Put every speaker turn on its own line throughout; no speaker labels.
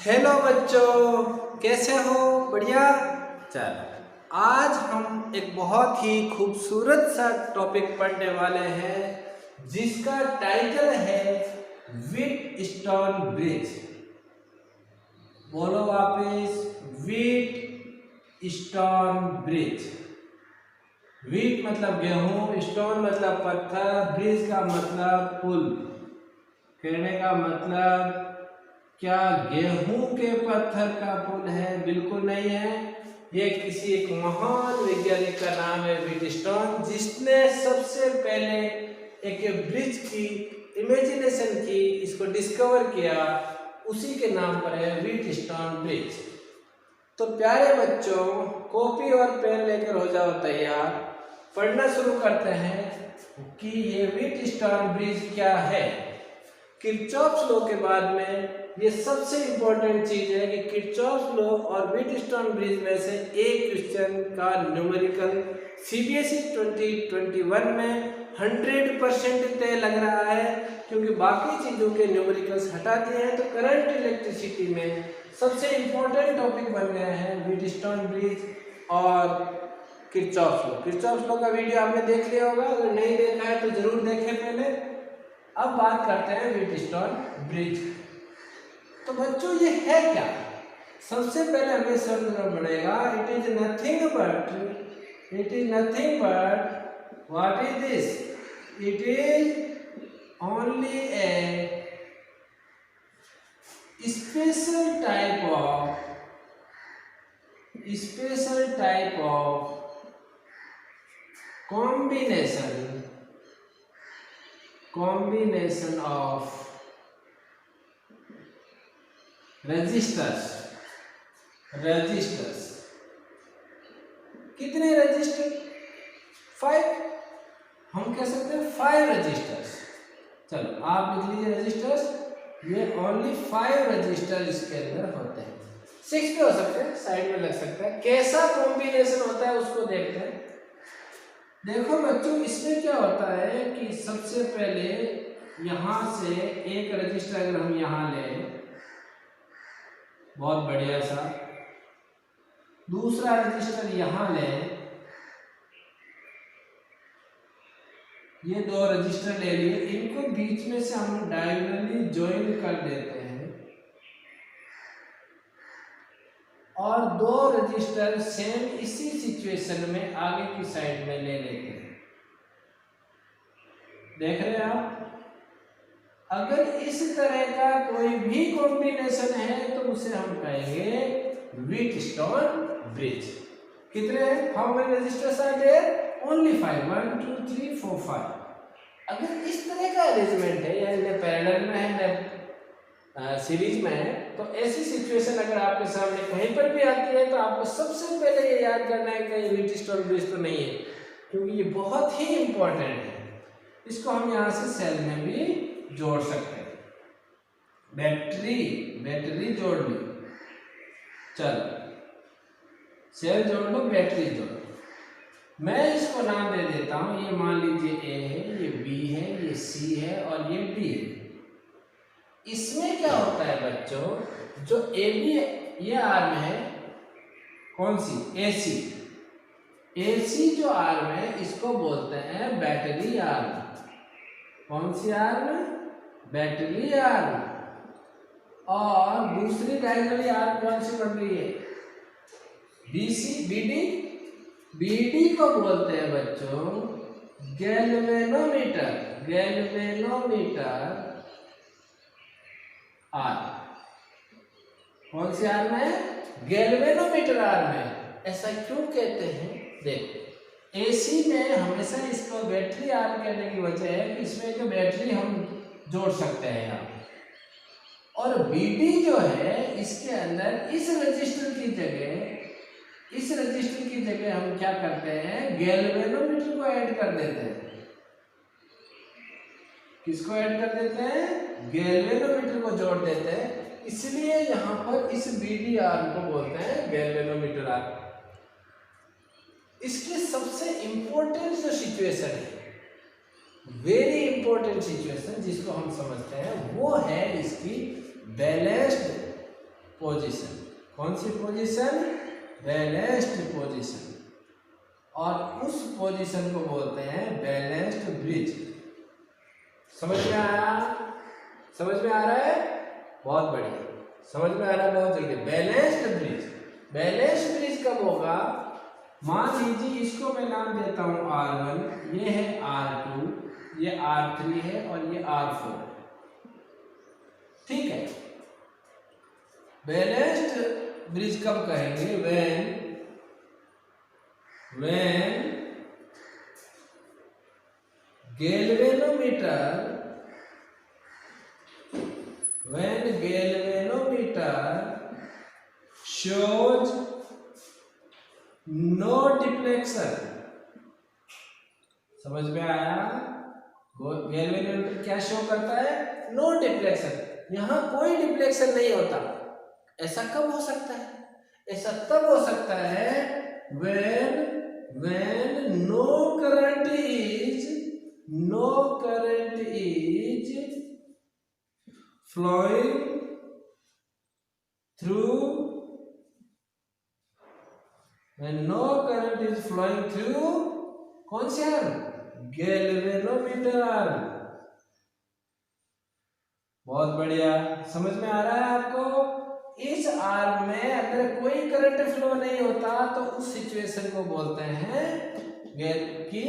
Hello बच्चों, कैसे हो? बढ़िया। चल, आज हम एक बहुत ही खूबसूरत सा टॉपिक पढ़ने वाले हैं जिसका टाइटल है व्हीटस्टोन ब्रिज। बोलो वापिस, व्हीटस्टोन ब्रिज। व्हीट मतलब गेहूं, स्टोन मतलब पत्थर, ब्रिज का मतलब पुल। कहने का मतलब क्या गेहूं के पत्थर का पुल है? बिल्कुल नहीं है। ये किसी एक महान वैज्ञानिक का नाम है व्हीटस्टोन, जिसने सबसे पहले एक ब्रिज की इमेजिनेशन की, इसको डिस्कवर किया, उसी के नाम पर है व्हीटस्टोन ब्रिज। तो प्यारे बच्चों, कॉपी और पेन लेकर हो जाओ तैयार, पढ़ना शुरू करते हैं कि ये व्हीटस्टोन ब्रिज क्या है। किरचॉफ्स लॉ के बाद में ये सबसे इंपॉर्टेंट चीज है कि किरचॉफ्स लॉ और व्हीटस्टोन ब्रिज में से एक क्वेश्चन का न्यूमेरिकल सीबीएसई 2021 में 100% तय लग रहा है, क्योंकि बाकी चीजों के न्यूमेरिकल्स हटा दिए हैं। तो करंट इलेक्ट्रिसिटी में सबसे इंपॉर्टेंट टॉपिक बन गए हैं व्हीटस्टोन ब्रिज और किरचॉफ्स लॉ। किरचॉफ्स लॉ का वीडियो आपने देख लिया होगा, अगर नहीं देखा है तो जरूर देखें पहले। अब बात करते हैं व्हीटस्टोन ब्रिज। तो बच्चों ये है क्या? सबसे पहले हमें समझना पड़ेगा, it is nothing but what is this? It is only a special type of combination of resistors. कितने रजिस्टर? 5। हम कह सकते हैं 5 रजिस्टर्स। चलो आप लिख लीजिए रजिस्टर्स। ये ओनली 5 रजिस्टर इसके अंदर होते हैं। 6 भी हो सकते हैं, साइड में लग सकता है। कैसा कॉम्बिनेशन होता है उसको देखते हैं। देखो बच्चों, इसमें क्या होता है कि सबसे पहले यहां से एक रजिस्टर अगर हम यहां लें, बहुत बढ़िया सा, दूसरा रजिस्टर यहां लें, ये 2 रजिस्टर ले लिए, इनको बीच में से हम डायगोनली ज्वाइन कर देते हैं और 2 रजिस्टर सेम इसी सिचुएशन में आगे की साइड में ले लेते हैं। देख रहे हैं आप? अगर इस तरह का कोई भी कॉम्बिनेशन है तो उसे हम कहेंगे व्हीटस्टोन ब्रिज। कितने हैं? How many resistors are there? Only 5। 1 2 3 4 5। अगर इस तरह का अरेंजमेंट है, यानी पैरेलल में है, सीरीज में है, तो ऐसी सिचुएशन अगर आपके सामने कहीं पर भी आती है तो आपको सबसे पहले ये याद करना है कि ये व्हीटस्टोन ब्रिज तो नहीं है, क्योंकि ये बहुत ही इंपॉर्टेंट है। इसको हम यहाँ से सेल में भी जोड़ सकते हैं। बैटरी जोड़ ली, चलो सेल जोड़ लो, बैटरी जोड़ लो। मैं इसको नाम दे देता हूं, ये मान लीजिए ए है, ये बी है, ये सी है और ये डी है। इसमें क्या होता है बच्चों, जो ए बी ये आर्म है, कौन सी? एसी जो आर्म है इसको बोलते हैं बैटरी आर्म। कौन सी आर्म? Battery arm. और दूसरी डायगोनली आर्म कौन सी बन रही है? बीडी को बोलते हैं बच्चों गैल्वेनोमीटर आर्म। कौन सी आर्म है? गैल्वेनोमीटर आर्म है। ऐसा क्यों कहते हैं? देखो, एसी में हमेशा इसको बैटरी आर्म कहने की वजह है कि इसमें जो बैटरी हम जोड़ सकते हैं यहाँ, और बीडी जो है इसके अंदर इस रजिस्टर की जगह हम क्या करते हैं? गैल्वेनोमीटर को ऐड कर देते हैं। किसको ऐड कर देते हैं? गैल्वेनोमीटर को जोड़ देते हैं। इसलिए यहाँ पर इस बीडी आर्म को बोलते हैं गैल्वेनोमीटर आर्म। इसकी सबसे इंपॉर्टेंट जो सिचुएशन है, वेरी इंपॉर्टेंट सिचुएशन जिसको हम समझते हैं, वो है इसकी बैलेंस्ड कौन सी पोजीशन? बैलेंस्ड पोजीशन, और उस पोजीशन को बोलते हैं बैलेंस्ड ब्रिज। समझ में आया? समझ में आ रहा है? बहुत बढ़िया, समझ में आ रहा है बहुत जल्दी। बैलेंस्ड ब्रिज, बैलेंस्ड ब्रिज कब होगा? मान लीजिए इसको मैं नाम देता हूं R1, ये है R2, ये R3 है और ये R4, ठीक है। बैलेंस्ड ब्रिज कब कहेंगे? when galvanometer shows no deflection। समझ में आया? गैल्वेनोमीटर क्या शो करता है? नो डिफ्लेक्शन, यहां कोई डिफ्लेक्शन नहीं होता। ऐसा कब हो सकता है? ऐसा तब हो सकता है when no current is flowing through, कौन से आर्म? Galvanometer arm. बहुत बढ़िया, समझ में आ रहा है आपको? इस आर्म में अगर कोई करंट फ्लो नहीं होता तो उस सिचुएशन को बोलते हैं कि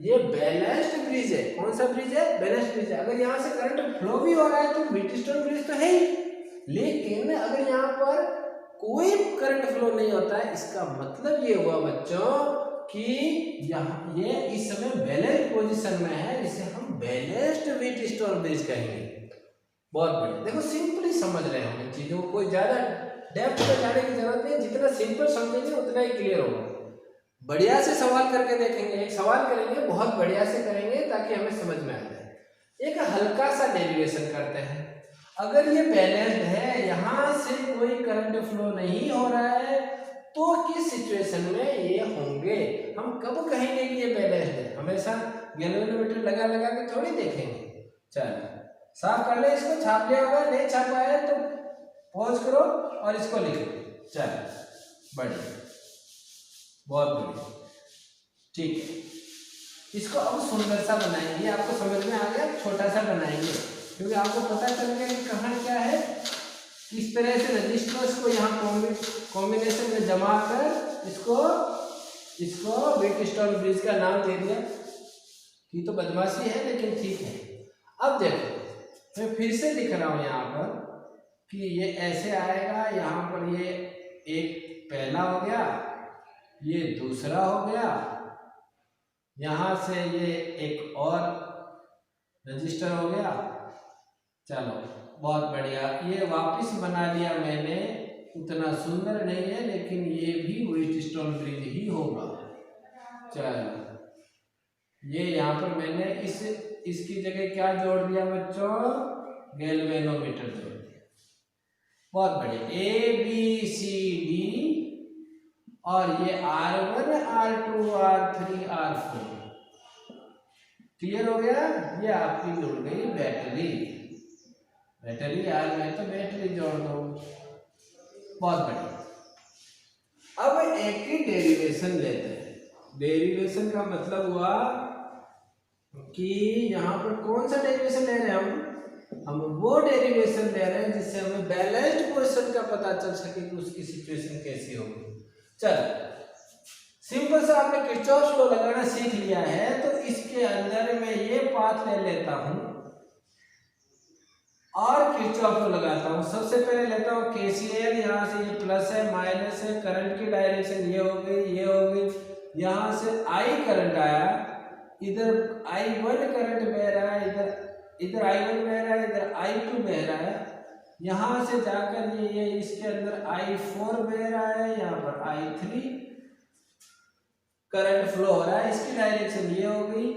ये बैलेंस्ड ब्रिज है। कौन सा ब्रिज है? बैलेंस्ड ब्रिज है। अगर यहाँ से करंट फ्लो भी हो रहा है तो व्हीटस्टोन ब्रिज तो है ही, लेकिन अगर यहाँ पर कोई करंट फ्लो नहीं होता है, इसका मतलब ये हुआ बच्चों कि यहाँ ये इस समय बैलेंस्ड पोजीशन में है, इसे हम बैलेंस्ड व्हीटस्टोन ब्रिज कहेंगे। बहुत बढ़िया, देखो सिंपली समझ रहे हैं इन चीजों को, कोई ज्यादा डेप्थ में जाने की जरूरत नहीं, जितना सिंपल समझेंगे उतना ही क्लियर होगा। बढ़िया से सवाल करके देखेंगे, सवाल करेंगे बहुत बढ़िया से करेंगे ताकि हमें समझ में आ जाए। एक हल्का सा डेरिवेशन करते हैं। अगर ये बैलेंस्ड है, यहाँ से कोई करंट फ्लो नहीं हो रहा है, तो किस सिचुएशन में ये होंगे? हम कब कहेंगे कि ये बैलेंस्ड है? हमेशा गैल्वेनोमीटर लगा लगा के थोड़ी देखेंगे। चलिए साफ कर ले, इसको छाप लिया होगा, नहीं छापा है तो पॉज करो और इसको लिखो। चलो बढ़िया, बहुत बढ़िया, ठीक है। इसको अब सुंदर सा बनाएंगे, आपको समझ में आ गया? छोटा सा बनाएंगे क्योंकि आपको पता चल गया कि कहाँ क्या है। इस तरह से रजिस्टर्स को यहाँ कॉम्बिनेशन में जमा कर इसको व्हीटस्टोन ब्रिज का नाम दे दिया। ये तो बदमाशी है लेकिन ठीक है। अब देखो मैं फिर से लिख रहा हूं यहाँ पर कि ये ऐसे आएगा, यहाँ पर ये एक पहला हो गया, ये दूसरा हो गया, यहाँ से ये एक और रजिस्टर हो गया। चलो बहुत बढ़िया, ये वापस बना लिया मैंने, उतना सुंदर नहीं है लेकिन ये भी व्हीटस्टोन ब्रिज ही होगा। चलो ये यहाँ पर मैंने इसकी जगह क्या जोड़ दिया बच्चों? गैल्वेनोमीटर जोड़ दिया। बहुत बढ़िया, ABCD और ये R1 R2 R3 R4 clear हो गया। ये आपकी जुड़ गई बैटरी। यार मैं तो बैटरी जोड़ दो। बहुत बढ़िया, अब एक ही डेरिवेशन लेते हैं। डेरिवेशन का मतलब हुआ कि यहाँ पर कौन सा डेरिवेशन ले रहे हैं हम वो डेरिवेशन ले रहे हैं जिससे हमें बैलेंस्ड पोजीशन का पता चल सके कि उसकी सिचुएशन कैसी होगी। चल सिंपल सा आपने किरचॉफ लॉ लगाना सीख लिया है, तो इसके अंदर मैं ये पाथ ले लेता हूं और किरचॉफ लॉ लगाता हूं। सबसे पहले लेता हूं KCL, यहाँ से ये प्लस है माइनस है, करंट की डायरेक्शन ये हो गई, यहाँ से I करंट आया, इधर I1 करंट बह रहा है, इधर I1 बह रहा है, इधर I2 बह रहा है, यहाँ से जाकर ये इसके अंदर I4 बह रहा है, यहाँ पर I3 करंट फ्लो हो रहा है। इसकी डायरेक्शन ये हो गई,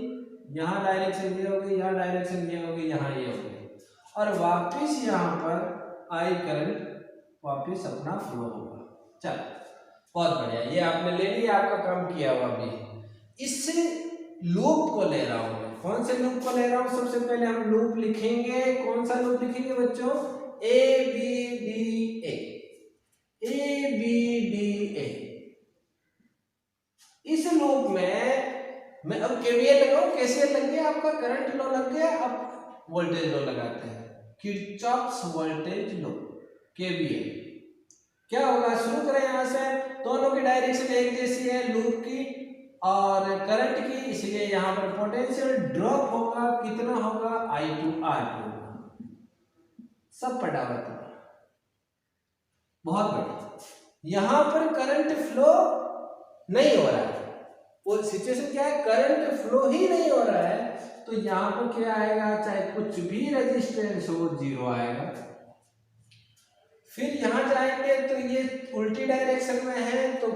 यहाँ डायरेक्शन ये हो गई, यहाँ डायरेक्शन ये हो गई, यहाँ ये हो गई, और वापिस यहाँ पर I करंट वापिस अपना फ्लो होगा। चलो बहुत बढ़िया, ये आपने ले लिया, आपका काम किया हुआ अभी। इससे लूप को ले रहा हूं मैं। कौन से लूप को ले रहा हूं? सबसे पहले हम लूप लिखेंगे। कौन सा लूप लिखेंगे बच्चों? ABDA। केवीएल लगाओ, केसीएल लग गया, आपका करंट लॉ लग गया, अब वोल्टेज लॉ लगाते हैं, किरचॉफ्स वोल्टेज लॉ, केवीएल। क्या होगा, शुरू करें यहां से, दोनों की डायरेक्शन एक जैसी है लूप की और करंट की, इसलिए यहां पर पोटेंशियल ड्रॉप होगा, कितना होगा, I2R2, सब पढ़ा हुआ था, बहुत बढ़िया। यहां पर करंट फ्लो नहीं हो रहा है, वो सिचुएशन क्या है, करंट फ्लो ही नहीं हो रहा है, तो यहां पर क्या आएगा, चाहे कुछ भी रेजिस्टेंस हो, जीरो आएगा। फिर यहां जाएंगे तो ये उल्टी डायरेक्शन में है, तो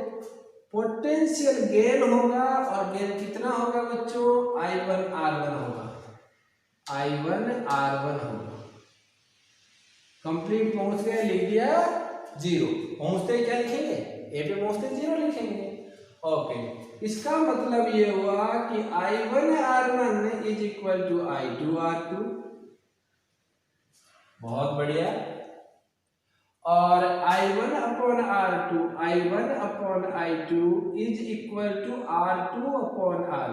पोटेंशियल गेन होगा, और गेन कितना होगा बच्चों, I1R1 होगा, I1R1 होगा। कंप्लीट पहुंच गए, लिख दिया जीरो, पहुंचते क्या लिखेंगे, ए पे पहुंचते जीरो लिखेंगे। ओके, इसका मतलब ये हुआ कि I1R1 is equal to I2R2, बहुत बढ़िया, और I1/R2, I1/I2 is equal to R2/R1।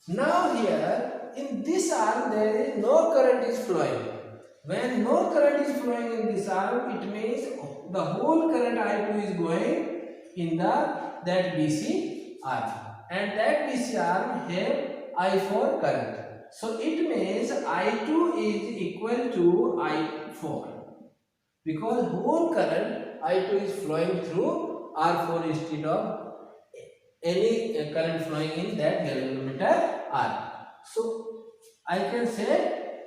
Now here in this arm there is no current is flowing. When no current is flowing in this arm, it means the whole current I2 is going in that BC arm, and that BC arm have I4 current. So it means I2 is equal to I4, because whole current I2 is flowing through R4 instead of any current flowing in that galvanometer R. So I can say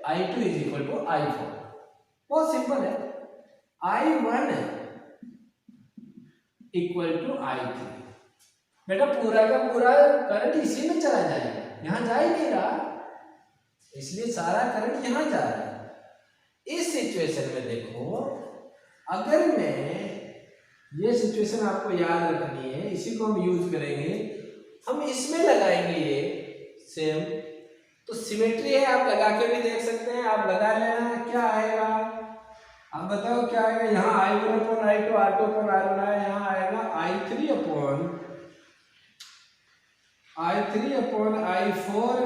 I2 is equal to I4. बहुत simple है, I1 equal to I3। बेटा पूरा का पूरा current इसी में चला जाएगा, यहां जा ही नहीं रहा, इसलिए सारा करंट यहां जा रहा है। इस सिचुएशन में देखो, अगर मैं, ये सिचुएशन आपको याद रखनी है, इसी को हम यूज करेंगे, हम इसमें लगाएंगे ये सेम, तो सिमेट्री है, आप लगा के भी देख सकते हैं, आप लगा लेना, क्या आएगा, आप बताओ क्या आएगा, यहाँ I1/I2, R2/R1 आया, यहाँ आएगा I3/I4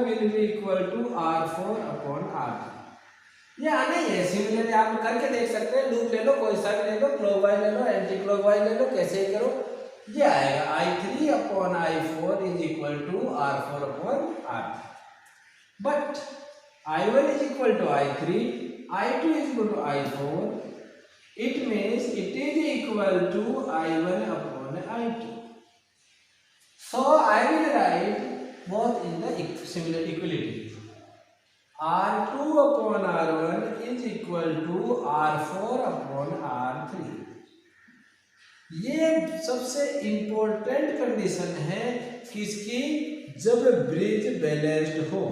will be equal to R4/R3। ये आना ही है, सिमिलरली आप करके देख सकते हैं, लूप ले लो, कोई सा भी ले लो, क्लॉकवाइज ले लो, एंटी क्लॉकवाइज ले लो, कैसे ही करो, ये आएगा I3/I4 is equal to R4/R3। But I1 is equal to I3, I2 is equal to I4, it means it is equal to I1/I2. So I will write both in the similar equality. R2/R1 is equal to R4/R3। ये सबसे important condition है किसकी, जब bridge balanced हो।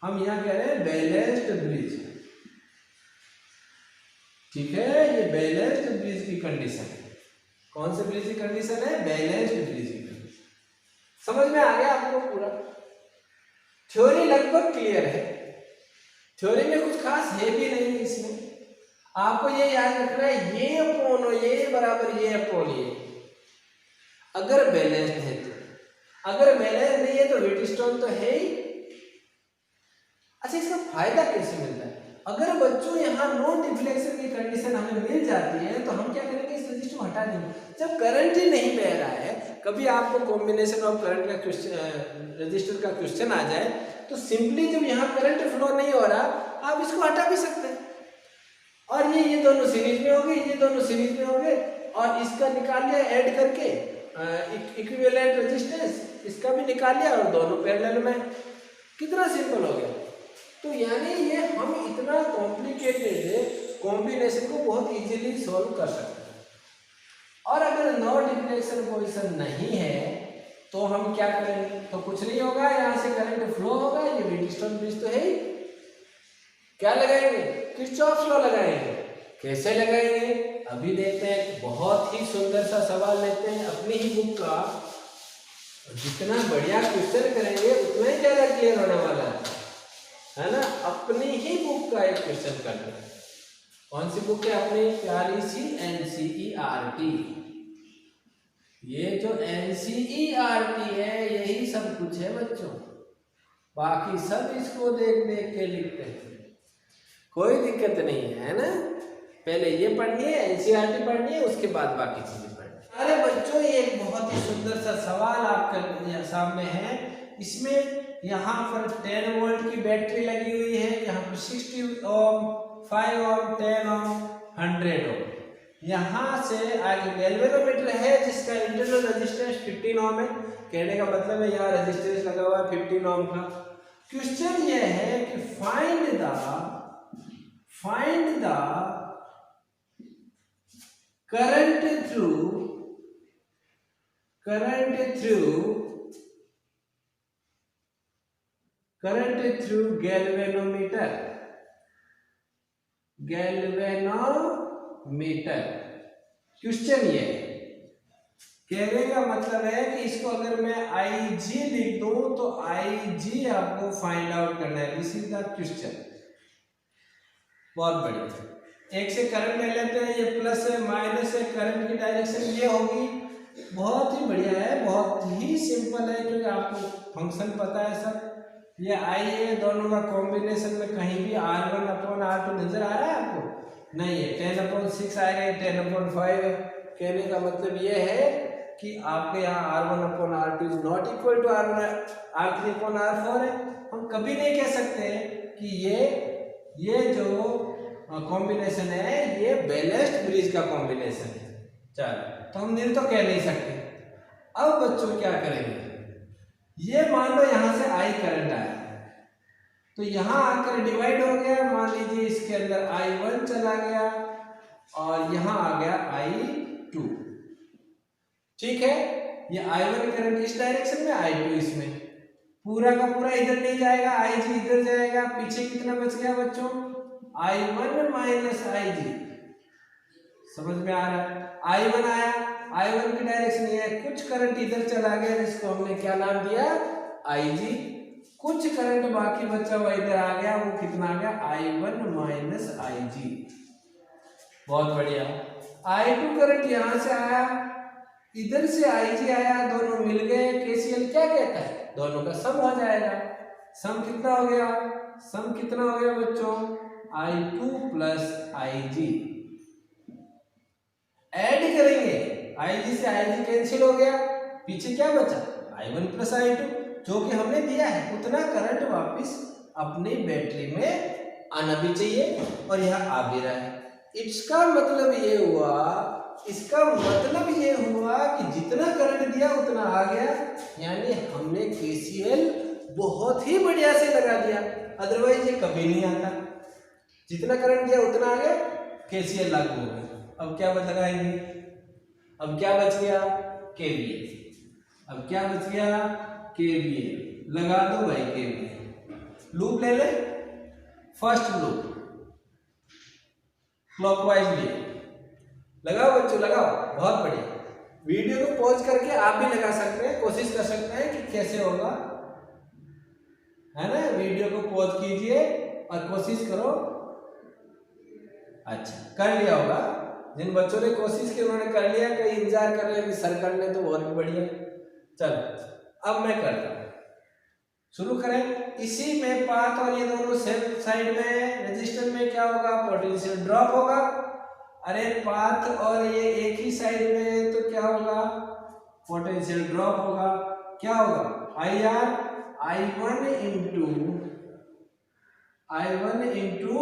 हम यहां कह रहे हैं बैलेंस्ड ब्रिज, ठीक है, ये बैलेंस्ड ब्रिज की कंडीशन है। कौन से ब्रिज की कंडीशन है, बैलेंस्ड ब्रिज की कंडीशन। समझ में आ गया आपको पूरा, थ्योरी लगभग क्लियर है, थ्योरी में कुछ खास है भी नहीं इसमें, आपको ये याद रखना है, ये अपोन ये बराबर ये अपोन ये, अगर बैलेंस्ड है तो, अगर बैलेंस नहीं है तो व्हीटस्टोन तो है ही। अच्छा, इसका फायदा कैसे मिलता है, अगर बच्चों यहाँ नॉन डिफ्लेक्शन की कंडीशन हमें मिल जाती है तो हम क्या करेंगे, इस रजिस्टर को हटा देंगे। जब करंट ही नहीं बह रहा है, कभी आपको कॉम्बिनेशन ऑफ करंट का क्वेश्चन, रजिस्टर का क्वेश्चन आ जाए, तो सिंपली जब यहाँ करंट फ्लो नहीं हो रहा, आप इसको हटा भी सकते हैं, और ये दोनों सीरीज में हो गए, ये दोनों सीरीज में हो गए, और इसका निकाल लिया ऐड करके इक्विवेलेंट रेजिस्टेंस, इसका भी निकाल लिया, और दोनों पैरेलल में, कितना सिंपल हो गया। तो यानी ये हम इतना कॉम्प्लिकेटेड कॉम्बिनेशन को बहुत इजीली सॉल्व कर सकते हैं। और अगर नो डिफ्लेक्शन पोजीशन नहीं है तो हम क्या करेंगे, तो कुछ नहीं होगा, यहाँ से करंट फ्लो होगा, ये व्हीटस्टोन ब्रिज तो है ही, क्या लगाएंगे, किरचॉफ लॉ लगाएंगे। कैसे लगाएंगे अभी देखते हैं, बहुत ही सुंदर सा सवाल लेते हैं अपनी ही बुक का, जितना बढ़िया क्वेश्चन करेंगे उतना ही ज्यादा क्लियर होने वाला है ना। अपनी ही बुक का एक क्वेश्चन करते हैं, कौन सी बुक है अपनी प्यारी सी NCERT, ये जो NCERT है यही सब कुछ है बच्चों, बाकी सब इसको देख देख के लिखते हैं, कोई दिक्कत नहीं है ना। पहले ये पढ़नी है, NCERT पढ़नी है, उसके बाद बाकी चीजें पढ़नी है। अरे बच्चों ये एक बहुत ही सुंदर सा सवाल आपके सामने है। इसमें यहाँ पर 10 वोल्ट की बैटरी लगी हुई है, यहाँ पर 60 ओम, 5 ओम, 10 ओम, 100 ओम। यहाँ से आगे गैल्वेनोमीटर है जिसका इंटरनल रेजिस्टेंस 15 ओम है। कहने का मतलब है यहाँ रेजिस्टेंस लगा हुआ है 15 ओम का। क्वेश्चन ये है कि find the current through galvanometer. Question ये कहने का मतलब है कि इसको अगर मैं IG लिख दूं तो IG आपको फाइंड आउट करना है। This is the question. बहुत बढ़िया। एक से करंट ले लेते हैं, ये प्लस है माइनस है, करंट की डायरेक्शन ये होगी। बहुत ही बढ़िया है, बहुत ही सिंपल है क्योंकि आपको फंक्शन पता है सब। ये आई है, दोनों का कॉम्बिनेशन में कहीं भी R1/R2 नजर आ रहा है आपको? नहीं है। 10/6 आएगा, 10/5 है। कहने का मतलब ये है कि आपके यहाँ R1/R2 is not equal to R3/R4 है। हम कभी नहीं कह सकते कि ये जो कॉम्बिनेशन है ये बैलेंस्ड ब्रिज का कॉम्बिनेशन है। चलो, तो हम नहीं तो कह नहीं सकते। अब बच्चों क्या करेंगे, ये मान लो यहाँ से I करंट आया तो यहाँ आकर डिवाइड हो गया। मान लीजिए इसके अंदर I1 चला गया और यहाँ आ गया I2। ठीक है, ये I1 करंट इस डायरेक्शन में, I2 इसमें। पूरा का पूरा इधर नहीं जाएगा, IG इधर जाएगा। पीछे कितना बच गया बच्चों? I1 minus IG। समझ में आ रहा है? I1 आया, I1 की डायरेक्शन ये है, कुछ करंट इधर चला गया जिसको हमने क्या नाम दिया? IG। कुछ करंट बाकी बचा हुआ इधर आ गया, वो कितना आ गया? I1 minus IG। बहुत बढ़िया। I2 करंट यहां से आया, इधर से IG आया, दोनों मिल गए। KCL क्या कहता है? दोनों का सम हो जाएगा। सम कितना हो गया? सम कितना हो गया बच्चों? I2 plus IG। ऐड करेंगे, IG से IG कैंसिल हो गया, पीछे क्या बचा? I1 प्लस I2, जो कि हमने दिया है। उतना करंट वापस अपनी बैटरी में आना भी चाहिए और यह आ भी रहा है। इसका मतलब ये हुआ कि जितना करंट दिया उतना आ गया, यानी हमने KCL बहुत ही बढ़िया से लगा दिया, अदरवाइज ये कभी नहीं आता। जितना करंट दिया उतना आ गया, KCL लागू हो गया। अब क्या लगाएंगे? अब क्या बच गया? KVL। अब क्या बच गया? KVL लगा दो भाई। KVL लूप ले ले, फर्स्ट लूप क्लॉकवाइज लिए लगाओ बच्चों, लगाओ। बहुत बढ़िया। वीडियो को पॉज करके आप भी लगा सकते हैं, कोशिश कर सकते हैं कि कैसे होगा, है ना। वीडियो को पॉज कीजिए और कोशिश करो। अच्छा, कर लिया होगा। जिन बच्चों ने कोशिश की उन्होंने कर लिया, कई इंतजार कर रहे हैं कि सर कर ले तो बहुत बढ़िया। चलो अब मैं करता हूँ, शुरू करें। इसी में पाथ और ये दोनों सेम साइड में रेजिस्टर में क्या होगा? पोटेंशियल ड्रॉप होगा। अरे पाथ और ये एक ही साइड में तो क्या होगा? पोटेंशियल ड्रॉप होगा। क्या होगा? I1 इंटू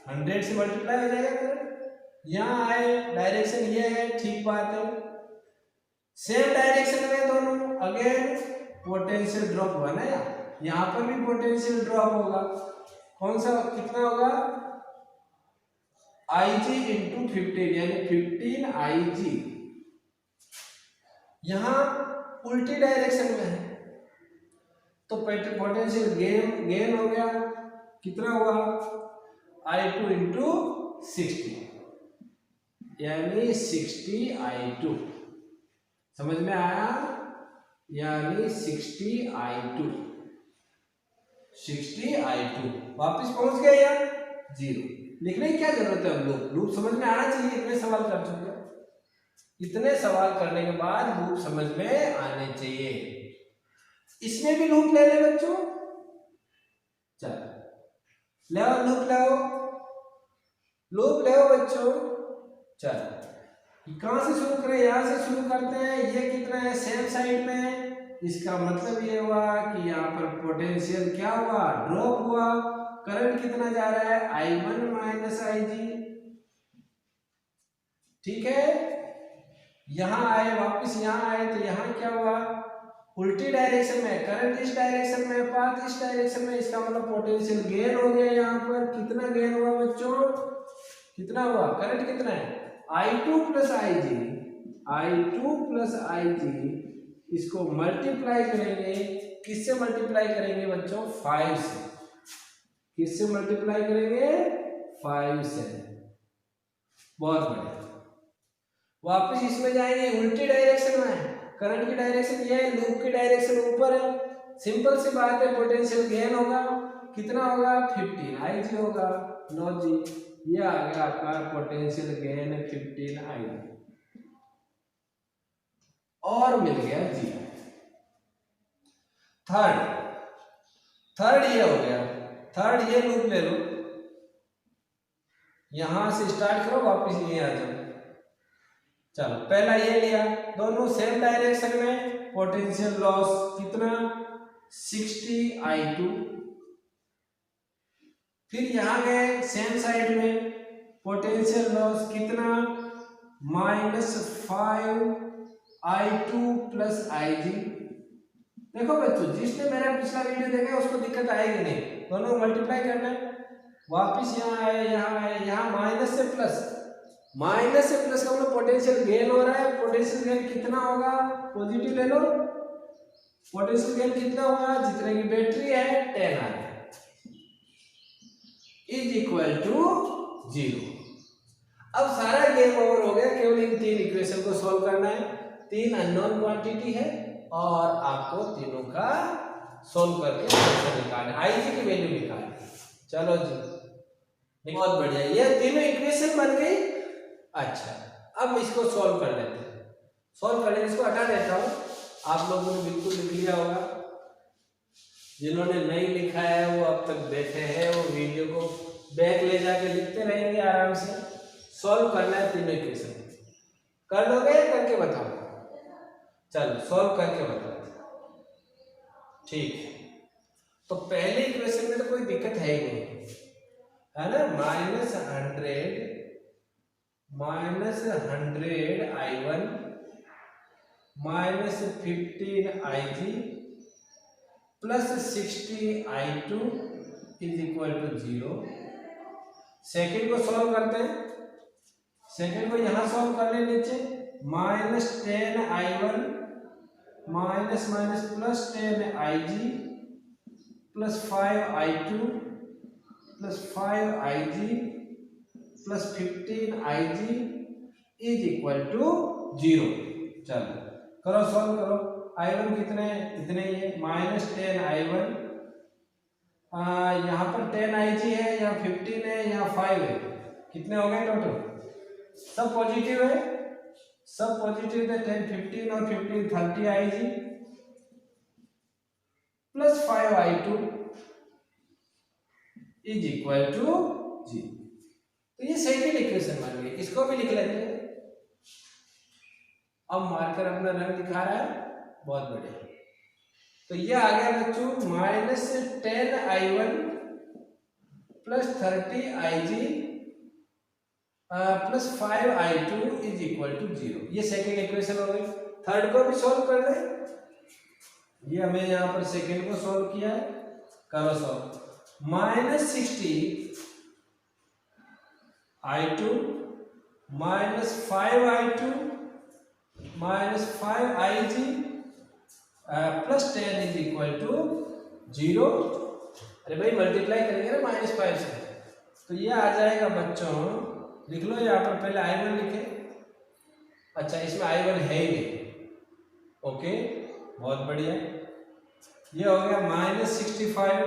100 से मल्टीप्लाई हो जाएगा करंट। यहाँ आए, डायरेक्शन ये है, ठीक बात है। सेम डायरेक्शन में दोनों, अगेन पोटेंशियल ड्रॉप हुआ ना। यहाँ पर भी पोटेंशियल ड्रॉप होगा। कौन सा? कितना होगा? IG इंटू 15, यानी 15 IG। यहाँ उल्टी डायरेक्शन में है तो पोटेंशियल गेन हो गया। कितना हुआ? I2 इंटू 60, यानी 60 I2। समझ में आया? यानी 60 I2। वापिस पहुंच गए यार 0। लिखने की क्या जरूरत है? लूप समझ में आना चाहिए, इतने सवाल कर चुके। इतने सवाल करने के बाद लूप समझ में आने चाहिए। इसमें भी लूप ले ले बच्चों, चलो ले आओ लूप, ले आओ लूप, ले आओ बच्चों। चलो कहां से शुरू करें, यहां से शुरू करते हैं। ये कितना है, सेम साइड में है, इसका मतलब ये हुआ कि यहाँ पर पोटेंशियल क्या हुआ, ड्रॉप हुआ। करंट कितना जा रहा है, I1 माइनस IG। ठीक है, यहां आए, वापस यहां आए तो यहां क्या हुआ, उल्टी डायरेक्शन में, करंट इस डायरेक्शन में, पाथ इस डायरेक्शन में, इसका मतलब पोटेंशियल गेन हो गया। यहाँ पर कितना गेन हुआ बच्चों, कितना हुआ, करंट कितना है, I2 plus IG, I2 plus IG, इसको मल्टीप्लाई करेंगे, किससे मल्टीप्लाई करेंगे बच्चों, 5 से। किससे मल्टीप्लाई करेंगे, 5 से। बहुत बढ़िया, वापस इसमें जाएंगे, उल्टी डायरेक्शन में, करंट की डायरेक्शन ये है, लूप की डायरेक्शन ऊपर है। सिंपल सी बात है, पोटेंशियल गेन होगा, कितना होगा, 15 IG होगा। लो जी, ये आ गया आपका पोटेंशियल गेन 15 IG, और मिल गया जी। थर्ड ये हो गया, थर्ड ये लूप ले लो, यहां से स्टार्ट करो, वापस ये आ जाओ। चलो पहला ये लिया, दोनों सेम डायरेक्शन में, पोटेंशियल लॉस कितना, 60 I2। फिर यहां गए सेम साइड में, पोटेंशियल लॉस कितना, -5 I2 प्लस IG। देखो बच्चों, जिसने मेरा पिछला वीडियो देखा उसको दिक्कत आएगी नहीं, दोनों मल्टीप्लाई करना है। वापिस यहाँ आए, यहाँ आए, यहाँ माइनस से प्लस, माइनस से प्लस का मतलब पोटेंशियल गेन हो रहा है। पोटेंशियल गेन कितना होगा, पॉजिटिव ले लो, पोटेंशियल गेन कितना होगा, जितने की बैटरी है 10 आ इज इक्वल टू 0। अब सारा गेम ओवर हो गया, केवल इन तीन इक्वेशन को सॉल्व करना है। तीन अननोन क्वांटिटी है और आपको तीनों का सॉल्व करके आंसर निकालना, IG की वैल्यू निकालनी। चलो जी, बहुत बढ़िया, ये तीनों इक्वेशन बन गई। अच्छा, अब इसको सॉल्व कर लेते हैं। सॉल्व करने इसको हटा देता हूँ, आप लोगों ने बिल्कुल लिख लिया होगा। जिन्होंने नहीं लिखा है वो अब तक बैठे हैं, वो वीडियो को बैक ले जाके लिखते रहेंगे आराम से। सॉल्व करना है तीनों इक्वेशन, कर लोगे, करके बताओ। चलो सॉल्व करके बताओ, ठीक है। तो पहले इक्वेशन में तो कोई दिक्कत है ही नहीं, है ना, -100 I1 -15 IG plus 60 I2 is equal to 0। Second को सॉल्व करते हैं, सेकेंड को यहां सॉल्व कर ले, नीचे -10 I1 minus plus 10 IG plus 5 I2 plus 5 IG plus 15 IG is equal to 0। चलो करो, सॉल्व करो। I1 कितने, इतने ही है, -10 I1, यहाँ पर 10 IG है, यहाँ 15 है, यहाँ 5 है, कितने हो गए टोटल, सब पॉजिटिव है, सब पॉजिटिव है। 10 15 और 15 30 IG plus 5 I2 is equal to 0। तो ये सेकंड इक्वेशन बन गई, इसको भी लिख लेते हैं। अब मार्कर अपना रंग दिखा रहा है, बहुत बढ़िया। तो ये आ गया बच्चों -10 I1 plus 30 IG plus 5 I2 is equal to 0। ये सेकेंड इक्वेशन हो गई। थर्ड को भी सॉल्व कर ले, ये हमें यहाँ पर सेकेंड को सॉल्व किया है, करो solve. -60 I2 -5 I2 -5 IG plus 10 is equal to 0। अरे भाई मल्टीप्लाई करेंगे ना -5 से, तो ये आ जाएगा बच्चों, लिख लो यहाँ पर, पहले I1 लिखे। अच्छा, इसमें I1 है ही नहीं, ओके, बहुत बढ़िया। ये हो गया -65,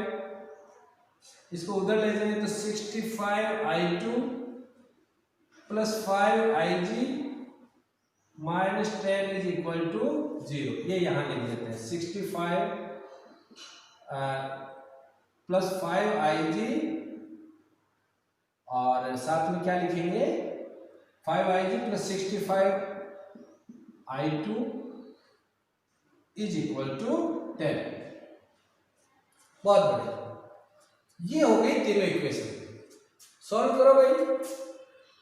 इसको उधर ले जाएंगे तो 65 I2 plus 5 IG -10 is equal to 0। ये यहाँ लिख देते हैं 65 प्लस 5IG और साथ में क्या लिखेंगे 5IG plus 65I2 is equal to 10। बहुत बढ़िया, ये हो गई तीनों इक्वेशन। सॉल्व करो भाई।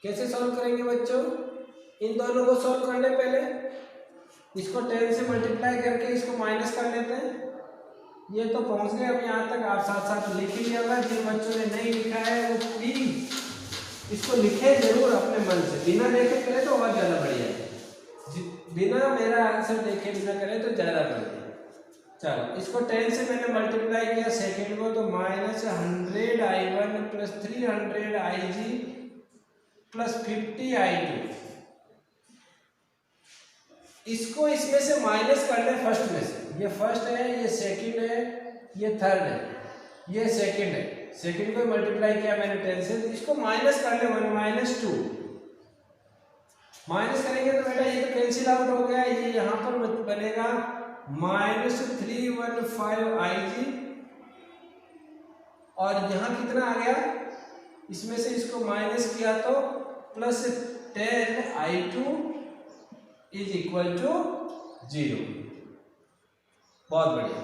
कैसे सॉल्व करेंगे बच्चों? इन दोनों को सॉल्व करने पहले इसको 10 से मल्टीप्लाई करके इसको माइनस कर लेते हैं। ये तो पहुंच गए अब यहाँ तक। आप साथ साथ लिख ही लिया होगा। जिन बच्चों ने नहीं लिखा है वो प्लीज इसको लिखे जरूर अपने मन से, बिना देखे करे तो और ज्यादा बढ़िया है। बिना मेरा आंसर देखे बिना करे तो ज्यादा बढ़िया। चलो, इसको 10 से मैंने मल्टीप्लाई किया सेकेंड को, तो -100I1 plus 300IG plus 50I2। इसको इसमें से माइनस कर ले फर्स्ट में से। ये फर्स्ट है, ये सेकंड है, ये थर्ड है, ये सेकंड है। सेकंड को मल्टीप्लाई किया मैंने 10 से, इसको माइनस कर ले 1 -2। माइनस करेंगे तो बेटा ये तो कैंसिल आउट हो गया। ये यहाँ पर बनेगा -315IG और यहाँ कितना आ गया, इसमें से इसको माइनस किया तो plus 10I2 is equal to 0। बहुत बढ़िया।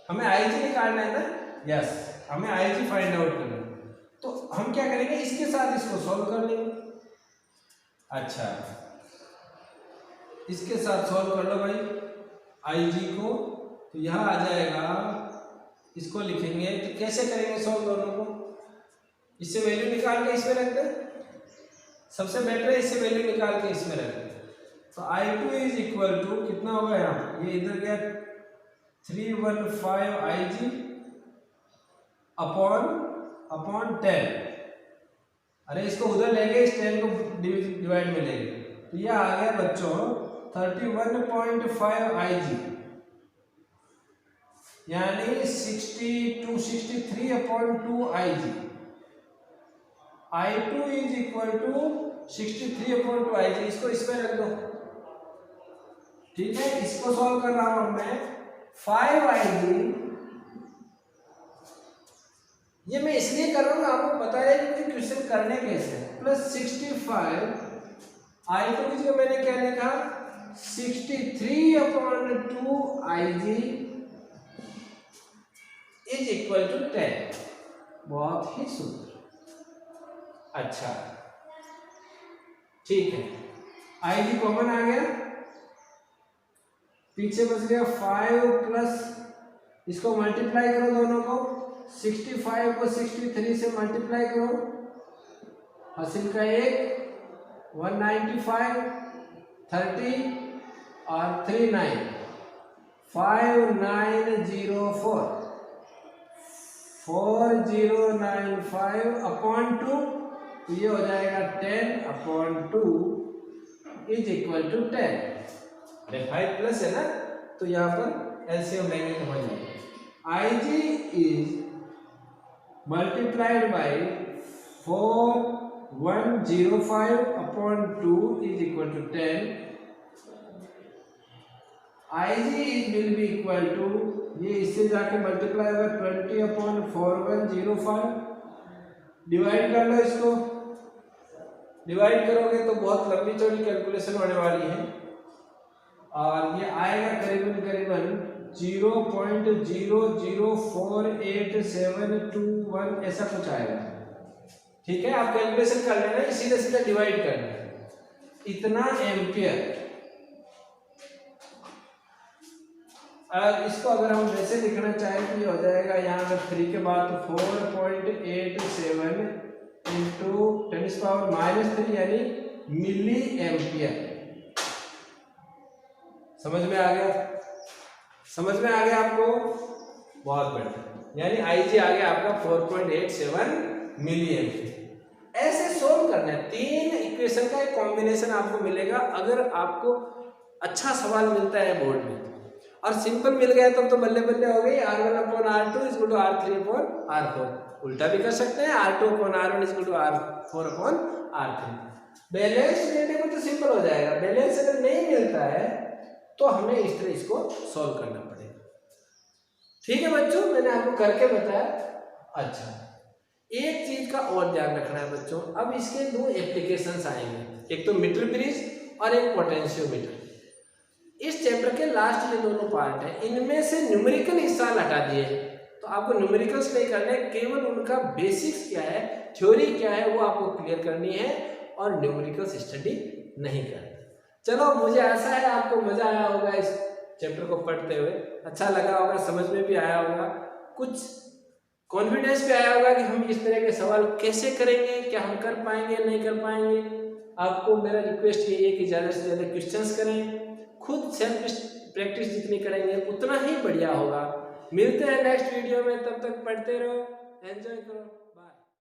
हमें IG निकालना है ना? यस, हमें IG फाइंड आउट करना है। तो हम क्या करेंगे, इसके साथ इसको सॉल्व कर लेंगे। अच्छा, इसके साथ सॉल्व कर लो भाई IG को। तो यहाँ आ जाएगा, इसको लिखेंगे तो कैसे करेंगे सॉल्व दोनों को? इससे वैल्यू निकाल के इसमें रख दें, सबसे बेटर है इससे वैल्यू निकाल के इसमें रख दें। तो I2 इज इक्वल टू कितना होगा, यहाँ ये इधर गया 315IG अपॉन 10। अरे इसको उधर लेंगे, इस 10 को डिवाइड में लेंगे, तो ये आ गया बच्चों 31.5IG यानी 63/2IG। I2 is equal to 63/2IG। इसको इसमें रख दो, ठीक है। इसको सॉल्व कर रहा हूं मैं। 5IG, ये मैं इसलिए कर रहा हूँ आपको पता है कि मुझे क्वेश्चन करने कैसे, प्लस 65 I2 की जगह मैंने क्या लिखा 63/2IG इज इक्वल टू 10। बहुत ही सुंदर। अच्छा ठीक है, IG कॉमन आ गया, पीछे बच गया 5 प्लस इसको मल्टीप्लाई करो दोनों को, 65 को 63 से मल्टीप्लाई करो, हासिल का 1 195 30 और 39 5904 4095 अपॉन 2, तो ये हो जाएगा 10/2 इज इक्वल टू 10। 5 प्लस है ना, तो यहाँ पर एलसीएम लेंगे तो हो जाएगा IG is multiplied by 4105/2 is equal to 10। IG will be equal to, ये इससे जाके मल्टीप्लाई होगा 20/4105। डिवाइड कर लो इसको, डिवाइड करोगे तो बहुत लंबी चौड़ी कैलकुलेशन होने वाली है और ये आएगा करीबन 0.004871 ऐसा कुछ आएगा। ठीक है, आप कैलकुलेशन कर लेना, सीधा सीधा डिवाइड करना है। इतना एम्पियर। इसको अगर हम वैसे लिखना चाहें तो ये हो जाएगा यहाँ पर 3 के बाद 4.87 इंटू 10⁻³ यानी मिली एम्पियर। समझ में आ गया? समझ में आ गया आपको? बहुत बढ़िया। यानी IG आ गया आपका 4.87 मिली एम्पियर। ऐसे सोल्व करना है। 3 इक्वेशन का एक कॉम्बिनेशन आपको मिलेगा अगर आपको अच्छा सवाल मिलता है बोर्ड में, और सिंपल मिल गया तब तो बल्ले बल्ले हो गई। R1/R2 = R3/R4। उल्टा भी कर सकते हैं, R2/R1 = R4/R3। बैलेंस मिलने को तो सिंपल हो जाएगा, बैलेंस अगर नहीं मिलता है तो हमें इस तरह इसको सॉल्व करना पड़ेगा। ठीक है बच्चों, मैंने आपको करके बताया। अच्छा, एक चीज का और ध्यान रखना है बच्चों, अब इसके दो एप्लीकेशंस आएंगे, एक तो मीटर ब्रिज और एक पोटेंशियोमीटर। इस चैप्टर के लास्ट ये दोनों पार्ट है, इनमें से न्यूमेरिकल हिस्सा हटा दिए, तो आपको न्यूमेरिकल्स नहीं करना है, केवल उनका बेसिक्स क्या है, थ्योरी क्या है वो आपको क्लियर करनी है और न्यूमेरिकल्स स्टडी नहीं करना। चलो, मुझे आशा है आपको मजा आया होगा इस चैप्टर को पढ़ते हुए, अच्छा लगा होगा, समझ में भी आया होगा, कुछ कॉन्फिडेंस भी आया होगा कि हम इस तरह के सवाल कैसे करेंगे, क्या हम कर पाएंगे नहीं कर पाएंगे। आपको मेरा रिक्वेस्ट यही है कि ज़्यादा से ज़्यादा क्वेश्चंस करें, खुद सेल्फ प्रैक्टिस जितनी करेंगे उतना ही बढ़िया होगा। मिलते हैं नेक्स्ट वीडियो में, तब तक पढ़ते रहो, एंजॉय करो।